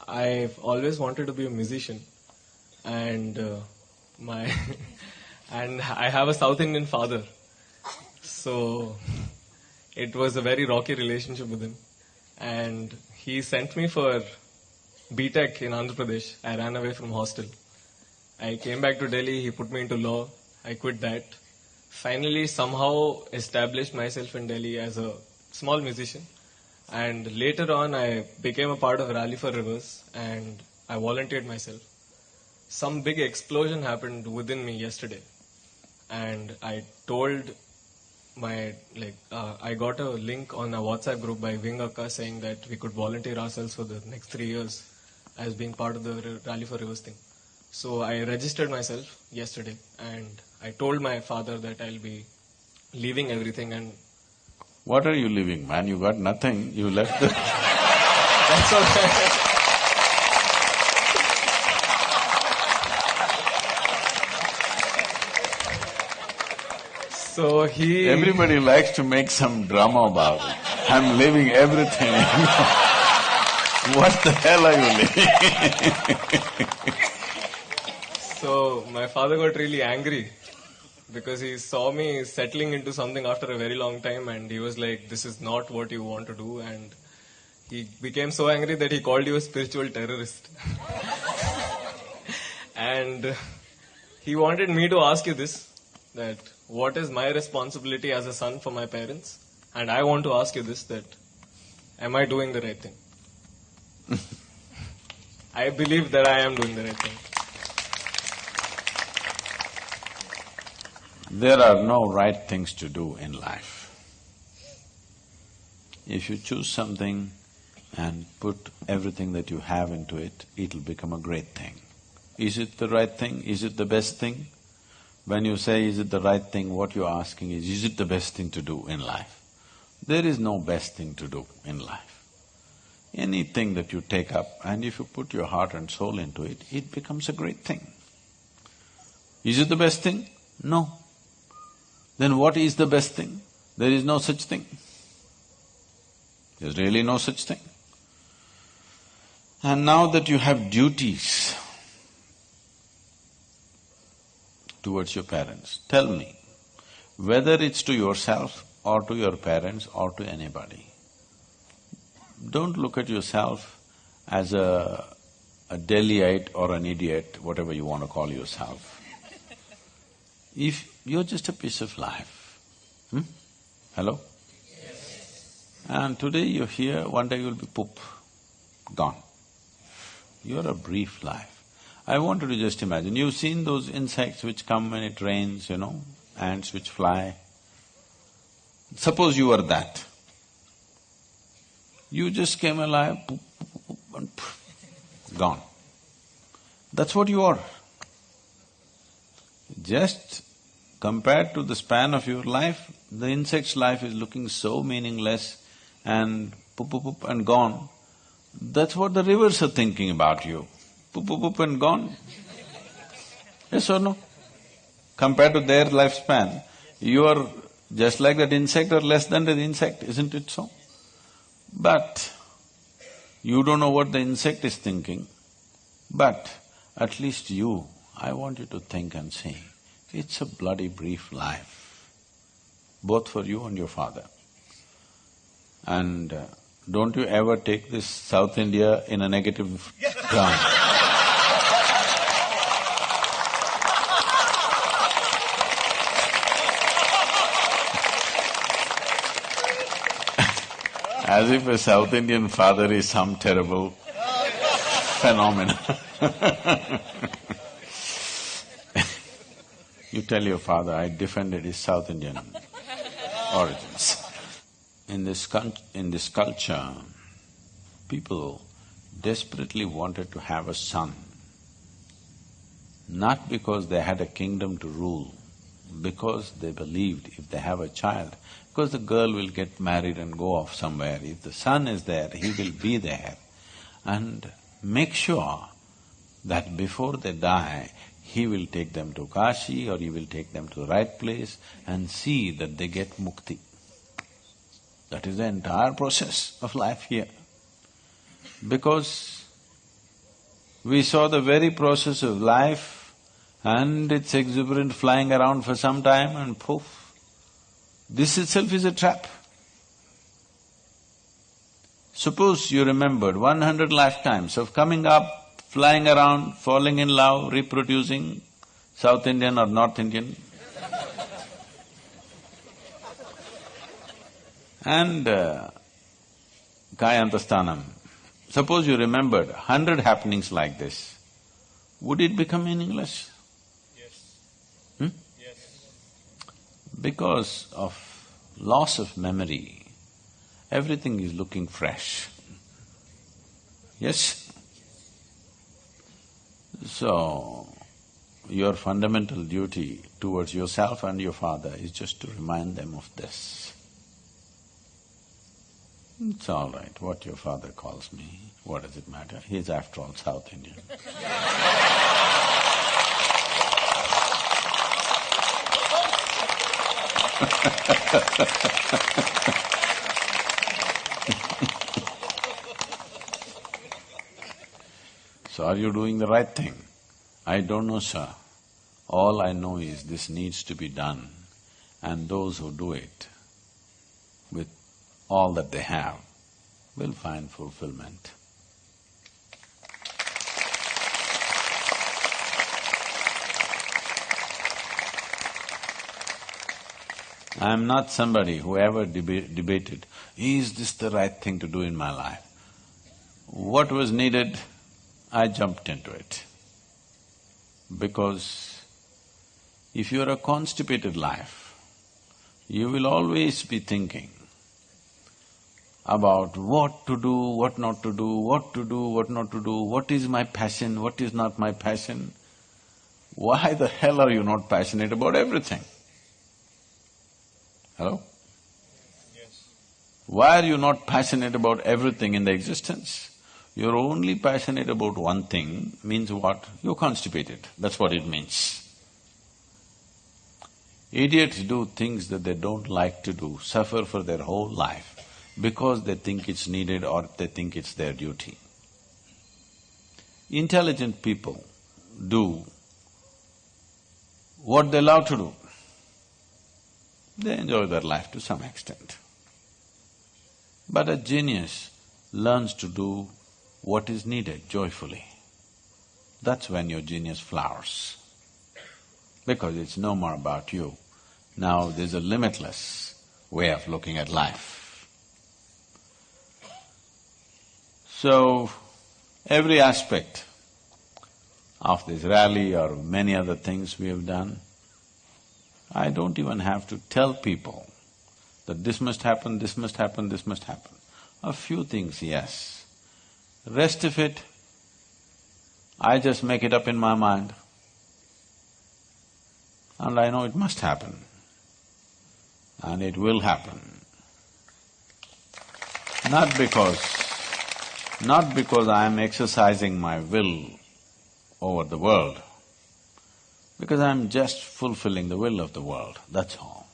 I've always wanted to be a musician, and my and I have a South Indian father, so it was a very rocky relationship with him, and he sent me for B.Tech in Andhra Pradesh. I ran away from hostel. I came back to Delhi. He put me into law. I quit that. Finally, somehow established myself in Delhi as a small musician. And later on, I became a part of Rally for Rivers and I volunteered myself. Some big explosion happened within me yesterday. And I told I got a link on a WhatsApp group by Wing Akka saying that we could volunteer ourselves for the next 3 years as being part of the Rally for Rivers thing. So I registered myself yesterday and I told my father that I'll be leaving everything and… What are you leaving, man? You got nothing, you left the… That's all right. So he… Everybody likes to make some drama about it. I'm leaving everything. What the hell are you leaving? So my father got really angry because he saw me settling into something after a very long time and he was like, this is not what you want to do, and he became so angry that he called you a spiritual terrorist. And he wanted me to ask you this, that what is my responsibility as a son for my parents? And I want to ask you this, that am I doing the right thing? I believe that I am doing the right thing. There are no right things to do in life. If you choose something and put everything that you have into it, it'll become a great thing. Is it the right thing? Is it the best thing? When you say, is it the right thing, what you're asking is it the best thing to do in life? There is no best thing to do in life. Anything that you take up and if you put your heart and soul into it, it becomes a great thing. Is it the best thing? No. Then what is the best thing? There is no such thing. There's really no such thing. And now that you have duties towards your parents, tell me, whether it's to yourself or to your parents or to anybody, don't look at yourself as a Delhiite or an idiot, whatever you want to call yourself. If you're just a piece of life, Hello? Yes. And today you're here, one day you'll be poop, gone. You're a brief life. I want you to just imagine, you've seen those insects which come when it rains, ants which fly. Suppose you were that. You just came alive, poop, poop, poop, and gone. That's what you are. Just compared to the span of your life, the insect's life is looking so meaningless and poop, poop, poop and gone. That's what the rivers are thinking about you. Poop, poop, poop and gone. Yes or no? Compared to their lifespan, you are just like that insect or less than the insect, isn't it so? But you don't know what the insect is thinking, but at least you, I want you to think and see, it's a bloody brief life, both for you and your father. And don't you ever take this South India in a negative ground. As if a South Indian father is some terrible phenomenon. You tell your father, I defended his South Indian origins. In this culture, people desperately wanted to have a son, not because they had a kingdom to rule, because they believed if they have a child, because the girl will get married and go off somewhere, if the son is there, he will be there, and make sure that before they die, he will take them to Kashi or he will take them to the right place and see that they get mukti. That is the entire process of life here. Because We saw the very process of life and its exuberant flying around for some time and poof. This itself is a trap. Suppose you remembered 100 lifetimes of coming up, flying around, falling in love, reproducing, South Indian or North Indian, and Kayantastanam. Suppose you remembered 100 happenings like this, would it become meaningless? Yes. Yes. Because of loss of memory, everything is looking fresh. Yes? So, your fundamental duty towards yourself and your father is just to remind them of this. It's all right, what your father calls me, what does it matter? He's after all South Indian. So are you doing the right thing? I don't know, sir. All I know is this needs to be done, and those who do it with all that they have will find fulfillment. I am not somebody who ever debated, is this the right thing to do in my life? What was needed, I jumped into it. Because if you're a constipated life, you will always be thinking about what to do, what not to do, what to do, what not to do, what is my passion, what is not my passion. Why the hell are you not passionate about everything? Hello? Yes. Why are you not passionate about everything in the existence? You're only passionate about one thing means what? You're constipated, that's what it means. Idiots do things that they don't like to do, suffer for their whole life because they think it's needed or they think it's their duty. Intelligent people do what they love to do. They enjoy their life to some extent. But a genius learns to do what is needed joyfully. That's when your genius flowers. Because it's no more about you. Now there's a limitless way of looking at life. So, every aspect of this rally or many other things we have done, I don't even have to tell people that this must happen, this must happen, this must happen. A few things, yes. Rest of it, I just make it up in my mind and I know it must happen and it will happen. Not because I am exercising my will over the world, because I am just fulfilling the will of the world, that's all.